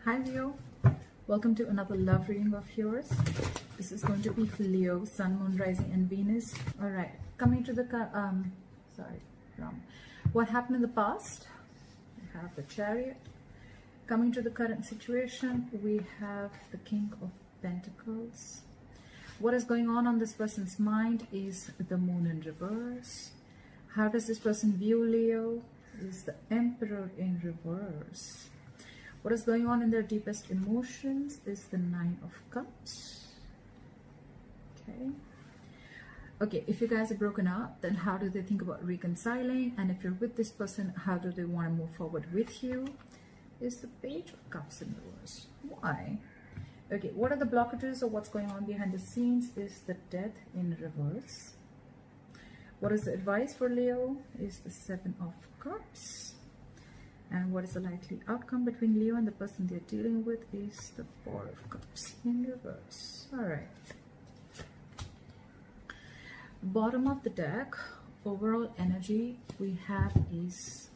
Hi Leo, welcome to another love reading of yours. This is going to be for Leo, Sun, Moon, Rising and Venus. All right, coming to the what happened in the past. We have the Chariot. Coming to the current situation, we have the King of Pentacles. What is going on this person's mind is the Moon in reverse. How does this person view Leo? Is the Emperor in reverse. What is going on in their deepest emotions is the Nine of Cups. Okay, if you guys are broken up, then how do they think about reconciling? And if you're with this person, how do they want to move forward with you? Is the Page of Cups in reverse. Why? Okay, what are the blockages or what's going on behind the scenes is the Death in reverse. What is the advice for Leo is the Seven of Cups. And what is the likely outcome between Leo and the person they're dealing with is the Four of Cups in reverse. All right. Bottom of the deck, overall energy we have is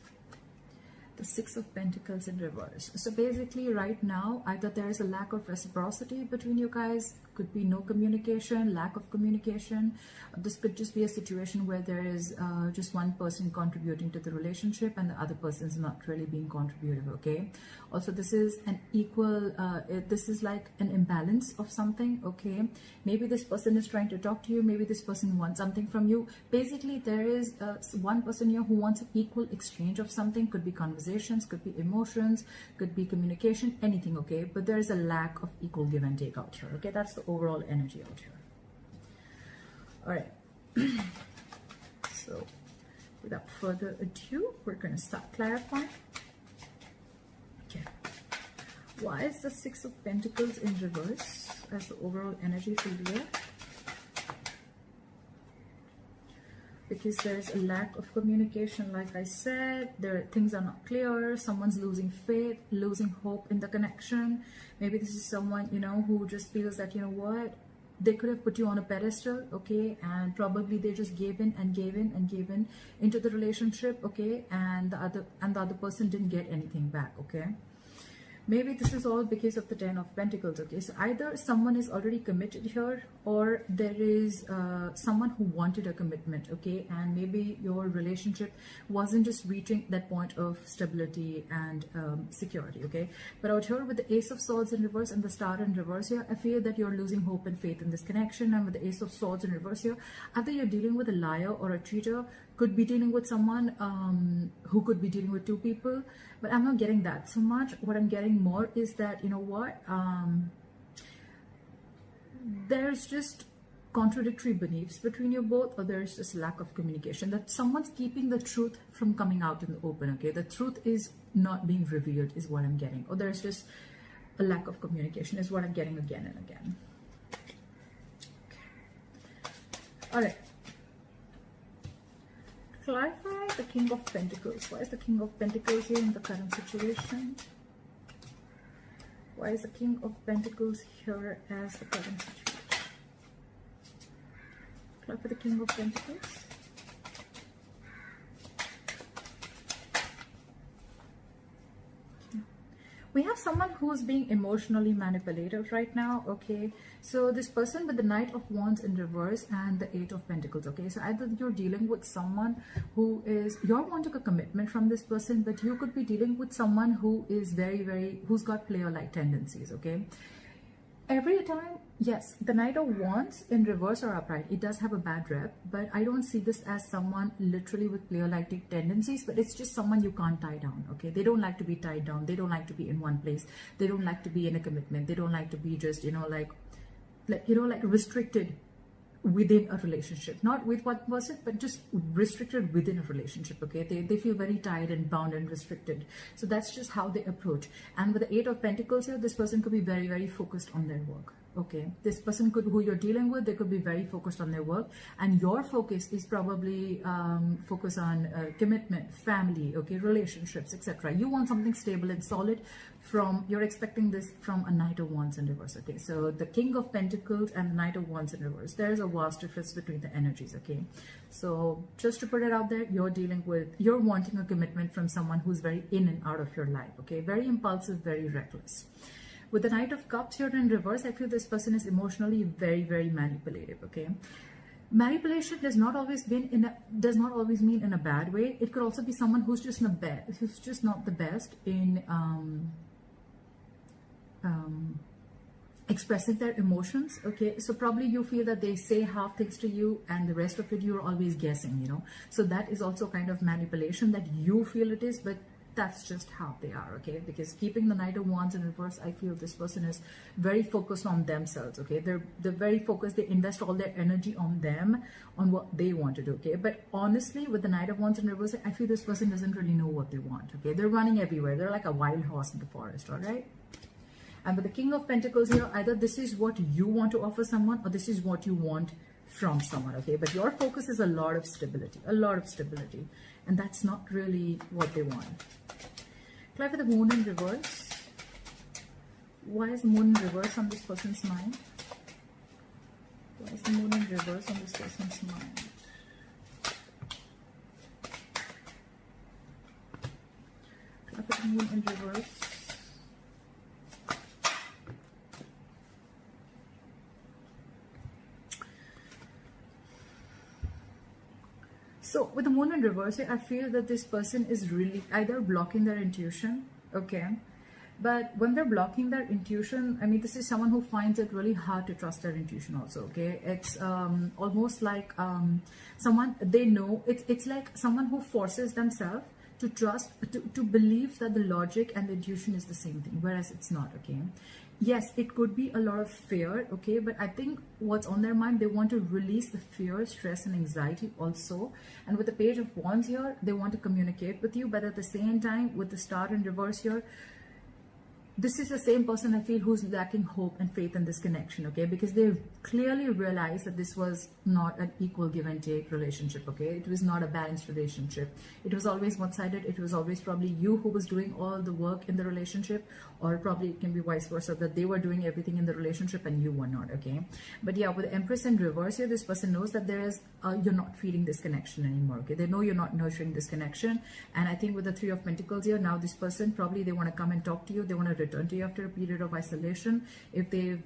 the Six of Pentacles in reverse. So basically right now, either there is a lack of reciprocity between you guys, could be no communication, lack of communication. This could just be a situation where there is just one person contributing to the relationship and the other person is not really being contributive, okay? Also, this is an equal, this is like an imbalance of something, okay? Maybe this person is trying to talk to you, maybe this person wants something from you. Basically, there is one person here who wants an equal exchange of something, could be conversations, could be emotions, could be communication, anything, okay? But there is a lack of equal give and take out here, okay? That's the overall energy out here. All right. So without further ado, we're going to start clarifying. Okay. Why is the Six of Pentacles in reverse as the overall energy for Leo? Because there's a lack of communication, like I said, things are not clear, someone's losing faith, losing hope in the connection. Maybe this is someone, you know, who just feels that, you know what, they could have put you on a pedestal, okay, and probably they just gave in and gave in and gave in into the relationship, okay, and the other person didn't get anything back, okay. Maybe this is all because of the Ten of Pentacles, okay. So either someone is already committed here or there is someone who wanted a commitment, okay. And maybe your relationship wasn't just reaching that point of stability and security, okay. But out here with the Ace of Swords in reverse and the Star in reverse here, I feel that you're losing hope and faith in this connection. And with the Ace of Swords in reverse here, either you're dealing with a liar or a cheater, could be dealing with someone who could be dealing with two people, but I'm not getting that so much. What I'm getting more is that, you know what, there's just contradictory beliefs between you both, or there's just lack of communication, that someone's keeping the truth from coming out in the open, okay. The truth is not being revealed is what I'm getting, or there's just a lack of communication is what I'm getting again and again. Okay. All right. Clarify the King of Pentacles. Why is the King of Pentacles here in the current situation? Why is the King of Pentacles here as the current situation? Clarify the King of Pentacles. We have someone who's being emotionally manipulative right now, okay. So this person with the Knight of Wands in reverse and the Eight of Pentacles, okay. So either you're dealing with someone who is, you're wanting a commitment from this person, but you could be dealing with someone who is who's got player-like tendencies, okay. Every time, yes, the Knight of Wands in reverse or upright, it does have a bad rep, but I don't see this as someone literally with player-like tendencies, but it's just someone you can't tie down, okay? They don't like to be tied down. They don't like to be in one place. They don't like to be in a commitment. They don't like to be just, you know, like restricted within a relationship, not with one person, but just restricted within a relationship, okay. They feel very tied and bound and restricted, so that's just how they approach. And with the Eight of Pentacles here, this person could be very focused on their work, Okay, this person who you're dealing with, they could be very focused on their work, and your focus is probably focus on commitment, family, okay, relationships, etc. You want something stable and solid. You're expecting this from a Knight of Wands in reverse. Okay, so the King of Pentacles and the Knight of Wands in reverse, there's a vast difference between the energies. Okay, so just to put it out there, you're wanting a commitment from someone who's very in and out of your life. Okay, very impulsive, very reckless. With the Knight of Cups here in reverse, I feel this person is emotionally very, very manipulative. Okay, manipulation does not always mean in a bad way. It could also be someone who's just not the best in expressing their emotions. Okay, so probably you feel that they say half things to you and the rest of it you're always guessing, you know. So that is also kind of manipulation that you feel it is, but that's just how they are. Okay, because keeping the Knight of Wands in reverse, I feel this person is very focused on themselves. Okay, they're very focused. They invest all their energy on them, on what they want to do. Okay, but honestly, with the Knight of Wands in reverse, I feel this person doesn't really know what they want. Okay, they're running everywhere. They're like a wild horse in the forest. All right. And with the King of Pentacles here, either this is what you want to offer someone, or this is what you want from someone. Okay, but your focus is a lot of stability, and that's not really what they want. Apply for the Moon in reverse. Why is the Moon in reverse on this person's mind? Why is the Moon in reverse on this person's mind? Apply for the Moon in reverse. So with the Moon in reverse, I feel that this person is really either blocking their intuition, okay? But when they're blocking their intuition, I mean, this is someone who finds it really hard to trust their intuition also, okay? It's almost like someone, they know, it's like someone who forces themselves to trust, to believe that the logic and the intuition is the same thing, whereas it's not, okay? Yes, it could be a lot of fear, okay, but I think what's on their mind, they want to release the fear, stress, and anxiety also. And with the Page of Wands here, they want to communicate with you, but at the same time, with the Star in reverse here, this is the same person I feel who's lacking hope and faith in this connection, okay? Because they clearly realized that this was not an equal give and take relationship, okay? It was not a balanced relationship. It was always one-sided. It was always probably you who was doing all the work in the relationship, or probably it can be vice versa, that they were doing everything in the relationship and you were not, okay? But yeah, with the Empress in reverse here, this person knows that there is, you're not feeding this connection anymore, okay? They know you're not nurturing this connection. And I think with the Three of Pentacles here, now this person, probably they want to come and talk to you. They want to return to you after a period of isolation. If you've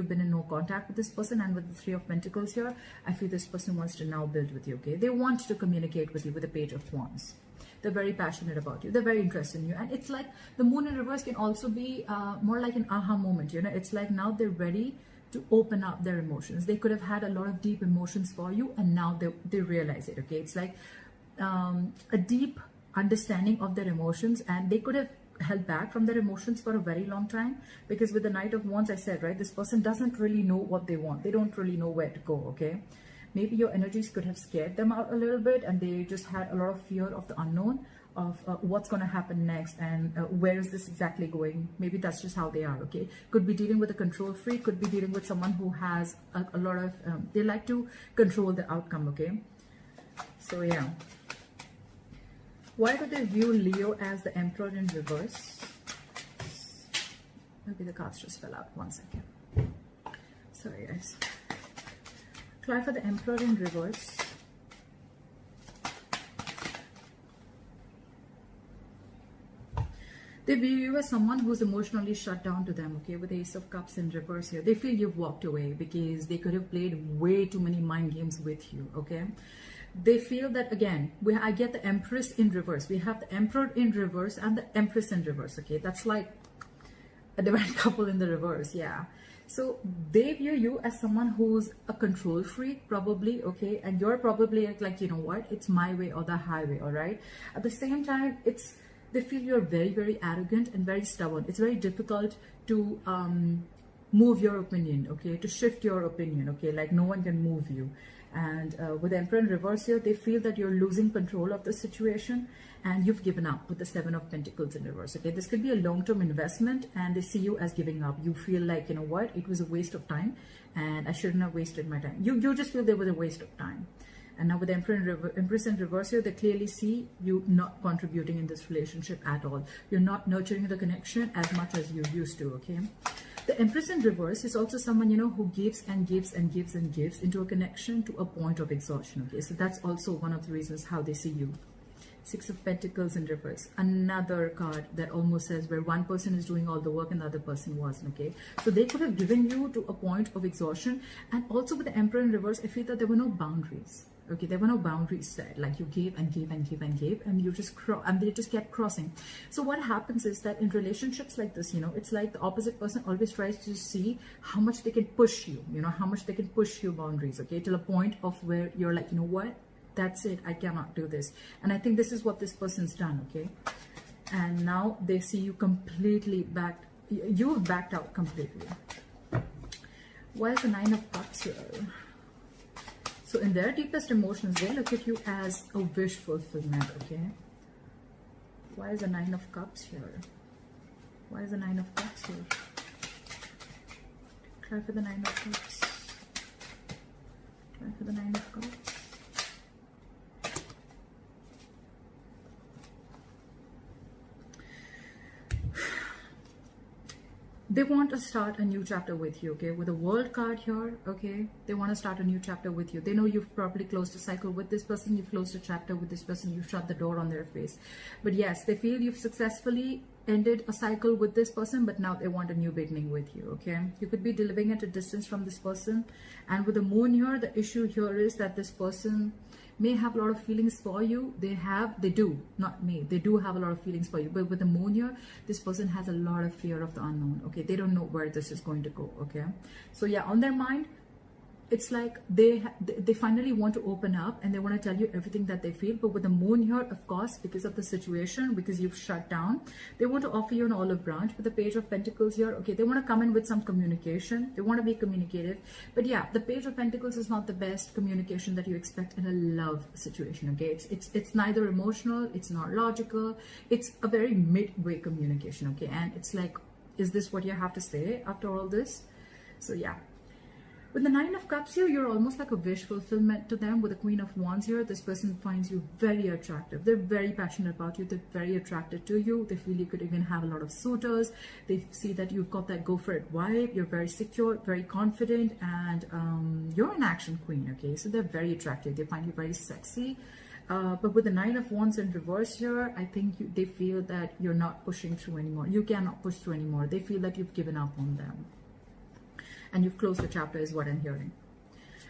been in no contact with this person, and with the Three of Pentacles here, I feel this person wants to now build with you, okay? They want to communicate with you with the Page of Wands. They're very passionate about you. They're very interested in you. And it's like the Moon in reverse can also be more like an aha moment, you know? It's like now they're ready to open up their emotions. They could have had a lot of deep emotions for you, and now they realize it, okay? It's like a deep understanding of their emotions, and they could have held back from their emotions for a very long time, because with the Knight of Wands, I said, right, this person doesn't really know what they want. They don't really know where to go, okay? Maybe your energies could have scared them out a little bit, and they just had a lot of fear of the unknown, of what's going to happen next, and where is this exactly going. Maybe that's just how they are, okay? Could be dealing with a control freak, could be dealing with someone who has a lot of, they like to control the outcome, okay? So yeah. Why do they view Leo as the Emperor in reverse? Maybe the cards just fell out. 1 second. Sorry, guys. Try for the Emperor in reverse. They view you as someone who's emotionally shut down to them, okay? With the Ace of Cups in reverse here. They feel you've walked away because they could have played way too many mind games with you, okay? They feel that, again, I get the Empress in reverse. We have the Emperor in reverse and the Empress in reverse, okay? That's like a divine couple in the reverse, yeah. So they view you as someone who's a control freak, probably, okay? And you're probably like, you know what? It's my way or the highway, all right? At the same time, they feel you're very, very arrogant and very stubborn. It's very difficult to move your opinion, okay? To shift your opinion, okay? Like no one can move you. And with the Emperor in reverse here, they feel that you're losing control of the situation and you've given up with the Seven of Pentacles in reverse. Okay, this could be a long-term investment and they see you as giving up. You feel like, you know what, it was a waste of time and I shouldn't have wasted my time. You just feel there was a waste of time. And now with the Empress in reverse here, they clearly see you not contributing in this relationship at all. You're not nurturing the connection as much as you used to, okay? The Empress in reverse is also someone, you know, who gives and gives and gives and gives into a connection to a point of exhaustion, okay? So that's also one of the reasons how they see you. Six of Pentacles in reverse. Another card that almost says where one person is doing all the work and the other person wasn't, okay? So they could have given you to a point of exhaustion. And also with the Emperor in reverse, I feel that there were no boundaries. Okay, there were no boundaries set. Like you gave and gave and gave and gave, and you just and they just kept crossing. So what happens is that in relationships like this, you know, it's like the opposite person always tries to see how much they can push you. You know, how much they can push your boundaries. Okay, till a point of where you're like, you know what, that's it. I cannot do this. And I think this is what this person's done. Okay, and now they see you completely backed. You've backed out completely. Why is the Nine of Cups here? So in their deepest emotions, they look at you as a wish fulfillment, okay? Why is the Nine of Cups here? Why is the Nine of Cups here? Try for the Nine of Cups. Try for the Nine of Cups. They want to start a new chapter with you, okay? With a World card here, okay? They want to start a new chapter with you. They know you've probably closed a cycle with this person. You've closed a chapter with this person. You've shut the door on their face. But yes, they feel you've successfully ended a cycle with this person, but now they want a new beginning with you, okay? You could be living at a distance from this person. And with the Moon here, the issue here is that this person may have a lot of feelings for you. They do, not me. They do have a lot of feelings for you. But with the Moon here, this person has a lot of fear of the unknown, okay? They don't know where this is going to go, okay? So yeah, on their mind, it's like they finally want to open up and they want to tell you everything that they feel. But with the Moon here, of course, because of the situation, because you've shut down, they want to offer you an olive branch. With the Page of Pentacles here, okay, they want to come in with some communication. They want to be communicative. But yeah, the Page of Pentacles is not the best communication that you expect in a love situation, okay? It's neither emotional, it's not logical. It's a very midway communication, okay? And it's like, is this what you have to say after all this? So yeah. With the Nine of Cups here, you're almost like a wish fulfillment to them. With the Queen of Wands here, this person finds you very attractive. They're very passionate about you. They're very attracted to you. They feel you could even have a lot of suitors. They see that you've got that go for it vibe. You're very secure, very confident, and you're an action queen, okay? So they're very attractive. They find you very sexy. But with the Nine of Wands in reverse here, I think they feel that you're not pushing through anymore. You cannot push through anymore. They feel that you've given up on them. And you've closed the chapter is what I'm hearing.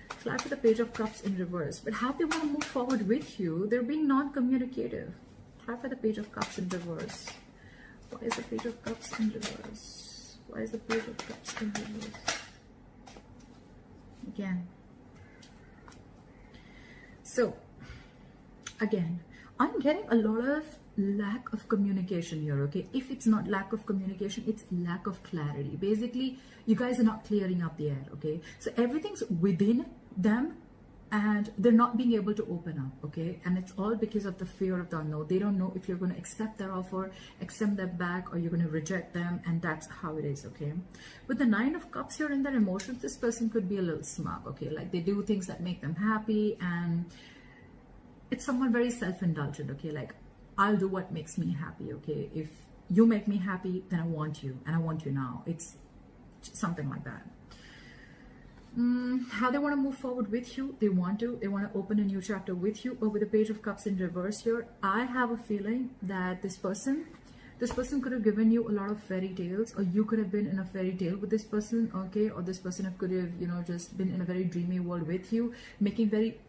Fly for the Page of Cups in reverse. But how they want to move forward with you, they're being non-communicative. Fly for the Page of Cups in reverse. Why is the Page of Cups in reverse? Why is the Page of Cups in reverse? Again. So, again, I'm getting a lot of lack of communication here, okay? If it's not lack of communication, it's lack of clarity. Basically, you guys are not clearing up the air, okay? So everything's within them and they're not being able to open up, okay? And it's all because of the fear of the unknown. They don't know if you're going to accept their offer, accept them back, or you're going to reject them, and that's how it is, okay? With the Nine of Cups here in their emotions, this person could be a little smug, okay? Like they do things that make them happy, and it's someone very self-indulgent, okay? Like, I'll do what makes me happy, okay? If you make me happy, then I want you, and I want you now. It's something like that. How they want to move forward with you, they want to open a new chapter with you. But with the Page of Cups in reverse here, I have a feeling that this person could have given you a lot of fairy tales, or you could have been in a fairy tale with this person, okay? Or this person could have, you know, just been in a very dreamy world with you, making very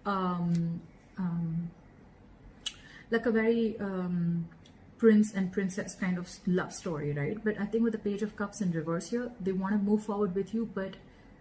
like a very prince and princess kind of love story, right? But I think with the Page of Cups in reverse here, they want to move forward with you, but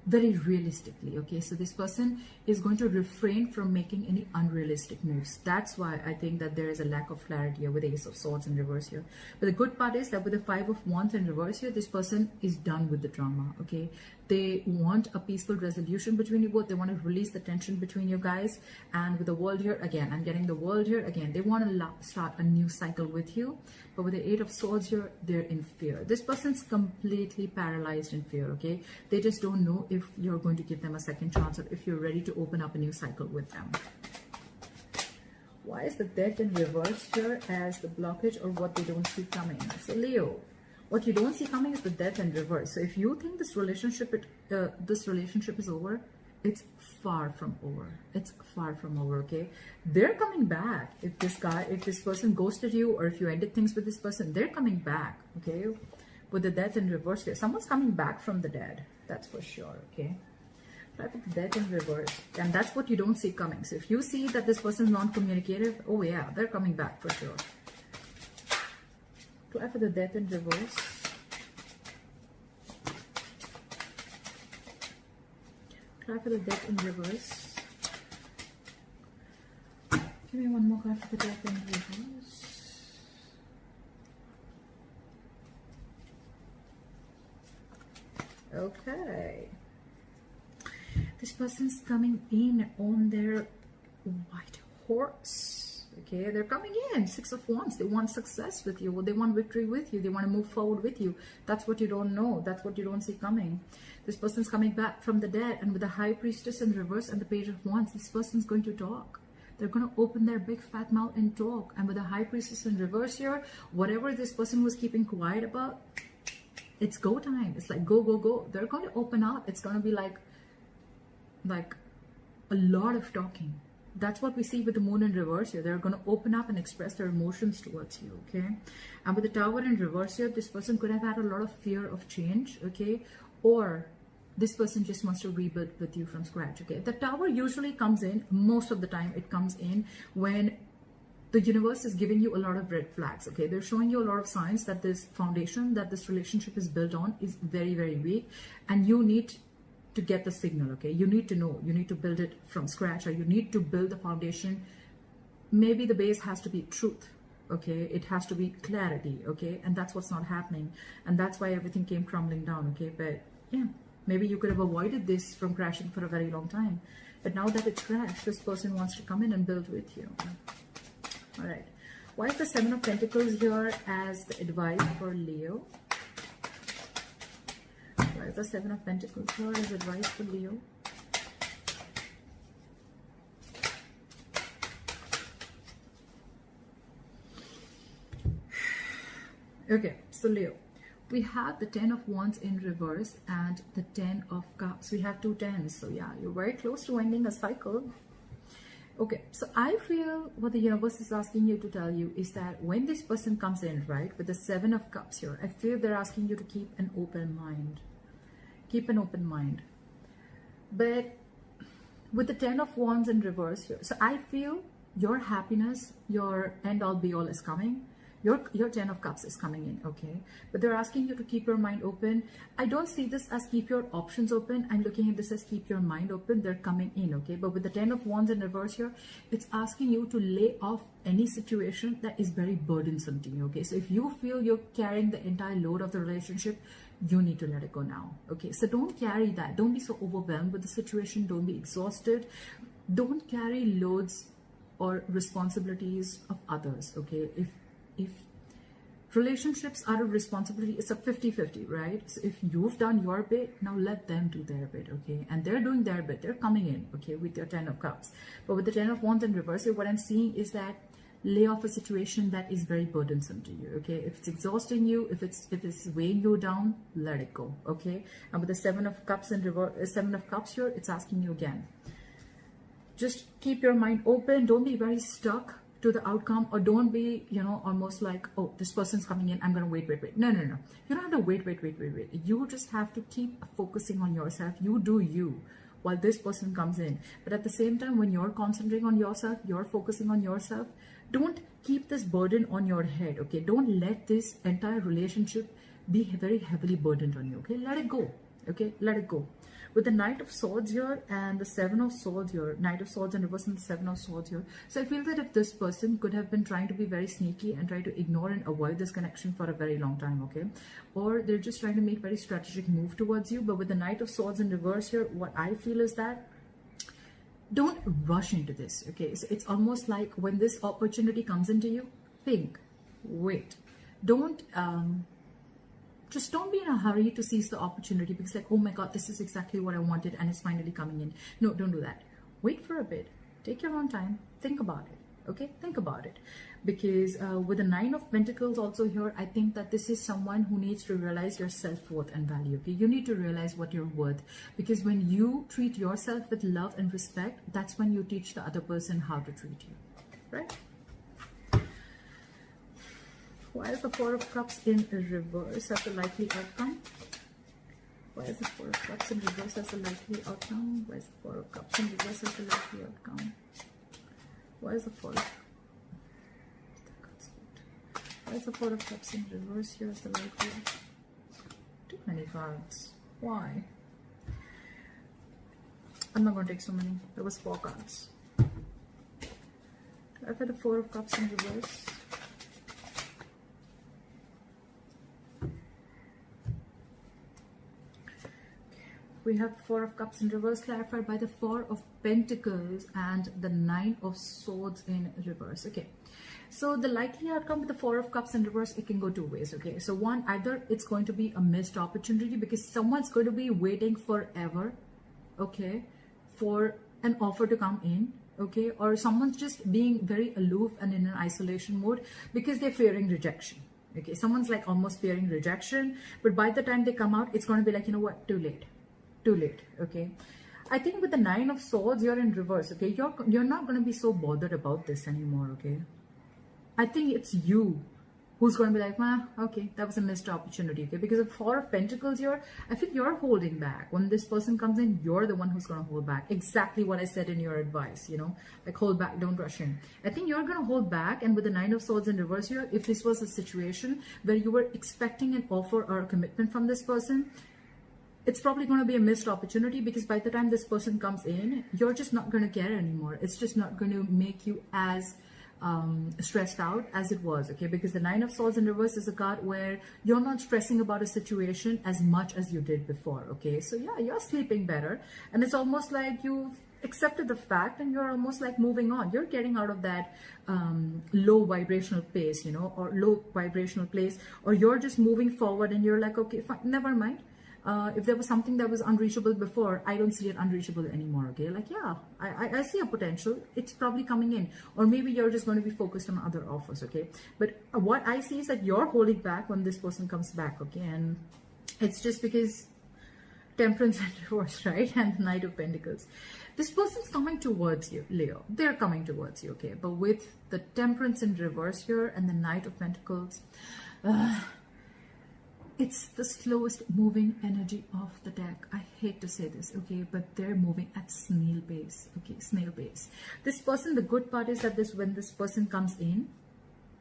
very realistically, okay? So this person is going to refrain from making any unrealistic moves. That's why I think that there is a lack of clarity here with the Ace of Swords in reverse here. But the good part is that with the Five of Wands in reverse here, this person is done with the drama, okay? They want a peaceful resolution between you both. They want to release the tension between you guys. And with the world here, again, I'm getting the world here again. They want to start a new cycle with you. But with the 8 of Swords here, they're in fear. This person's completely paralyzed in fear, okay? They just don't know if you're going to give them a second chance or if you're ready to open up a new cycle with them. Why is the Death in reverse here as the blockage or what they don't see coming? So Leo, what you don't see coming is the Death in reverse. So if you think this relationship is over, it's far from over. It's far from over, okay? They're coming back. If this person ghosted you, or if you ended things with this person, they're coming back, okay? With the Death in reverse here, someone's coming back from the dead. That's for sure, okay? Try for the Death in reverse, and that's what you don't see coming. So if you see that this person is non-communicative, oh yeah, they're coming back for sure. Try for the Death in reverse. Try for the Death in reverse. Give me one more card for the Death in reverse. Okay. This person's coming in on their white horse. Okay, they're coming in. 6 of Wands. They want success with you. They want victory with you. They want to move forward with you. That's what you don't know. That's what you don't see coming. This person's coming back from the dead, and with the High Priestess in reverse and the Page of Wands, this person's going to talk. They're going to open their big fat mouth and talk. And with the High Priestess in reverse here, whatever this person was keeping quiet about, it's go time. It's like go, go, go. They're going to open up. It's going to be like a lot of talking. That's what we see with the Moon in reverse here. They're going to open up and express their emotions towards you, okay? And with the Tower in reverse here, this person could have had a lot of fear of change, okay? Or this person just wants to rebuild with you from scratch, okay? The Tower usually comes in, most of the time it comes in when the universe is giving you a lot of red flags, okay? They're showing you a lot of signs that this foundation that this relationship is built on is very, very weak, and you need to get the signal, okay? You need to know, you need to build it from scratch, or you need to build the foundation. Maybe the base has to be truth, okay? It has to be clarity, okay? And that's what's not happening, and that's why everything came crumbling down, okay? But yeah, maybe you could have avoided this from crashing for a very long time, but now that it's crashed, this person wants to come in and build with you. All right, why is the 7 of Pentacles here as the advice for Leo? Why is the 7 of Pentacles here as advice for Leo? Okay, so Leo, we have the 10 of Wands in reverse and the 10 of Cups. We have 2 10s. So yeah, you're very close to ending a cycle. Okay, so I feel what the universe is asking you to tell you is that when this person comes in, right, with the 7 of Cups here, I feel they're asking you to keep an open mind. Keep an open mind. But with the 10 of Wands in reverse here, so I feel your happiness, your end all be all is coming. Your 10 of Cups is coming in, okay? But they're asking you to keep your mind open. I don't see this as keep your options open. I'm looking at this as keep your mind open. They're coming in, okay? But with the 10 of Wands in reverse here, it's asking you to lay off any situation that is very burdensome to you, okay? So if you feel you're carrying the entire load of the relationship, you need to let it go now, okay? So don't carry that. Don't be so overwhelmed with the situation. Don't be exhausted. Don't carry loads or responsibilities of others, okay? If relationships are a responsibility, it's a 50-50, right? So if you've done your bit, now let them do their bit, okay? And they're doing their bit. They're coming in, okay, with your 10 of Cups. But with the 10 of Wands in reverse here, what I'm seeing is that lay off a situation that is very burdensome to you, okay? If it's exhausting you, if it's weighing you down, let it go, okay? And with the 7 of Cups in reverse, 7 of Cups here, it's asking you again, just keep your mind open. Don't be very stuck to the outcome, or don't be, you know, almost like, oh, this person's coming in, I'm gonna wait. No. You don't have to wait. You just have to keep focusing on yourself. You do you while this person comes in. But at the same time, when you're concentrating on yourself, you're focusing on yourself, don't keep this burden on your head, okay? Don't let this entire relationship be very heavily burdened on you, okay? Let it go, Okay, let it go. With the Knight of Swords here and the Seven of Swords here, Knight of Swords in reverse and the Seven of Swords here. So I feel that if this person could have been trying to be very sneaky and try to ignore and avoid this connection for a very long time, okay? Or they're just trying to make very strategic move towards you. But with the Knight of Swords in reverse here, what I feel is that don't rush into this, okay? So it's almost like when this opportunity comes into you, think, wait. Just don't be in a hurry to seize the opportunity because like, oh my God, this is exactly what I wanted and it's finally coming in. No, don't do that. Wait for a bit. Take your own time. Think about it. Okay? Think about it. Because with the Nine of Pentacles also here, I think that this is someone who needs to realize your self-worth and value. Okay? You need to realize what you're worth. Because when you treat yourself with love and respect, that's when you teach the other person how to treat you. Right? Why is the Four of Cups in reverse as a likely outcome? Why is the Four of Cups in reverse as a likely outcome? Why is the Four of Cups in reverse as a likely outcome? Why is the Four of Cups in reverse here as the likely? Too many cards. Why? I'm not going to take so many. There was 4 cards. I've had the Four of Cups in reverse. We have Four of Cups in reverse clarified by the Four of Pentacles and the Nine of Swords in reverse. Okay, so the likely outcome with the Four of Cups in reverse, it can go 2 ways. Okay, so one, either it's going to be a missed opportunity because someone's going to be waiting forever, okay, for an offer to come in, okay, or someone's just being very aloof and in an isolation mode because they're fearing rejection. Okay, someone's like almost fearing rejection, but by the time they come out, it's going to be like, you know what, too late. Too late. Okay, I think with the Nine of Swords you're in reverse. Okay, you're not going to be so bothered about this anymore. Okay, I think it's you who's going to be like, okay, that was a missed opportunity. Okay, because of Four of Pentacles here, I think you're holding back. When this person comes in, you're the one who's going to hold back. Exactly what I said in your advice, you know, like hold back, don't rush in. I think you're going to hold back. And with the Nine of Swords in reverse here, if this was a situation where you were expecting an offer or a commitment from this person, it's probably going to be a missed opportunity because by the time this person comes in, you're just not going to care anymore. It's just not going to make you as stressed out as it was, okay? Because the Nine of Swords in reverse is a card where you're not stressing about a situation as much as you did before, okay? So yeah, you're sleeping better and it's almost like you've accepted the fact and you're almost like moving on. You're getting out of that low vibrational pace, you know, or low vibrational place, or you're just moving forward and you're like, okay, fine, never mind. If there was something that was unreachable before, I don't see it unreachable anymore, okay? Like, yeah, I see a potential. It's probably coming in. Or maybe you're just going to be focused on other offers, okay? But what I see is that you're holding back when this person comes back, okay? And it's just because Temperance and Divorce, right? And the Knight of Pentacles. This person's coming towards you, Leo. They're coming towards you, okay? But with the Temperance in reverse here and the Knight of Pentacles, it's the slowest moving energy of the deck. I hate to say this, okay, but they're moving at snail pace, okay, snail pace. This person, the good part is that when this person comes in,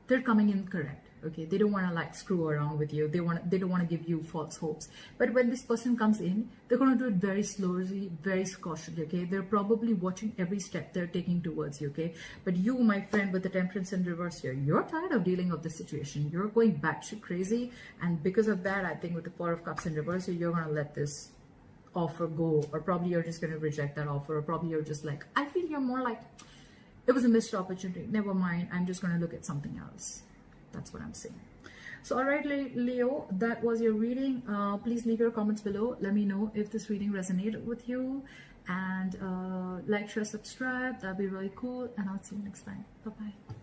they're coming in correct, okay? They don't want to like screw around with you. They don't want to give you false hopes. But when this person comes in, they're going to do it very slowly, very cautiously, okay? They're probably watching every step they're taking towards you, okay? But you, my friend, with the Temperance in reverse here, you're tired of dealing with the situation. You're going batshit crazy. And because of that, I think with the Four of Cups in reverse here, you're going to let this offer go. Or probably you're just going to reject that offer. Or probably you're just like, I feel you're more like, it was a missed opportunity. Never mind. I'm just going to look at something else. That's what I'm saying. So, all right, Leo, that was your reading. Please leave your comments below. Let me know if this reading resonated with you. And like, share, subscribe. That'd be really cool. And I'll see you next time. Bye-bye.